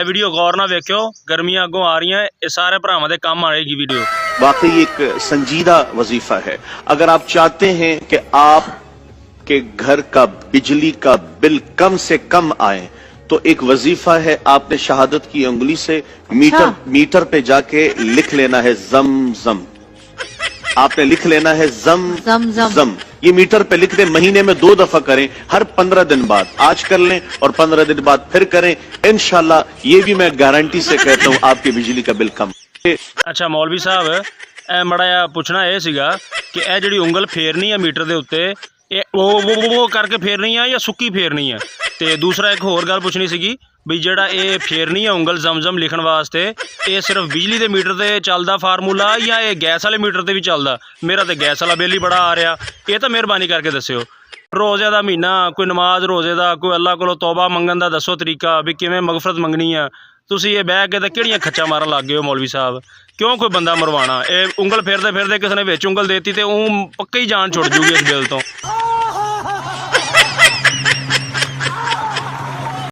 Video गौर ना वेख्यो, गर्मियां अगों आ रही हैं, ये सारे भरावां दे काम आएगी वीडियो। वाकई एक संजीदा वजीफा है। अगर आप चाहते हैं कि आपके घर का बिजली का बिल कम से कम आए तो एक वजीफा है, आपने शहादत की उंगली से मीटर पे जाके लिख लेना है जम जम। आपने लिख लेना है जम जम जम, जम। ये मीटर पे लिख दें, महीने में 2 दफा करें, हर 15 दिन बाद। आज कर लें और 15 दिन बाद फिर करें, इंशाल्लाह ये भी मैं गारंटी से कहता हूं आपकी बिजली का बिल कम। अच्छा मौलवी साहब, ए मड़ा जिहा पुछना यह सीगा कि यह जिहड़ी उंगल फेरनी है मीटर के उत्ते, वो करके फेरनी है या सुक्की फेरनी है? तो दूसरा एक होर गल पुछनी सीगी भी जिहड़ा ये फेरनी है उंगल जम लिखण वास्ते, ये सिर्फ बिजली के मीटर से चलदा फार्मूला या ये गैस वाले मीटर से भी चलदा? मेरा तो गैस वाला बिल ही बड़ा आ रहा, ये तो मेहरबानी करके दस्सिओ। रोज़े का महीना, कोई नमाज रोज़े का, कोई अल्लाह को तौबा मंगन का दसो तरीका भी किवें मगफरत मंगनी है। तुसीं ये बह के तो किहड़ियां खच्चां मारन लग गए हो मौलवी साहब? क्यों कोई बंदा मरवाना? ये उंगल फेरते फेरते किसी ने विच उंगल देती तो पक्का ही जान छुट जूगी इस बिल तो।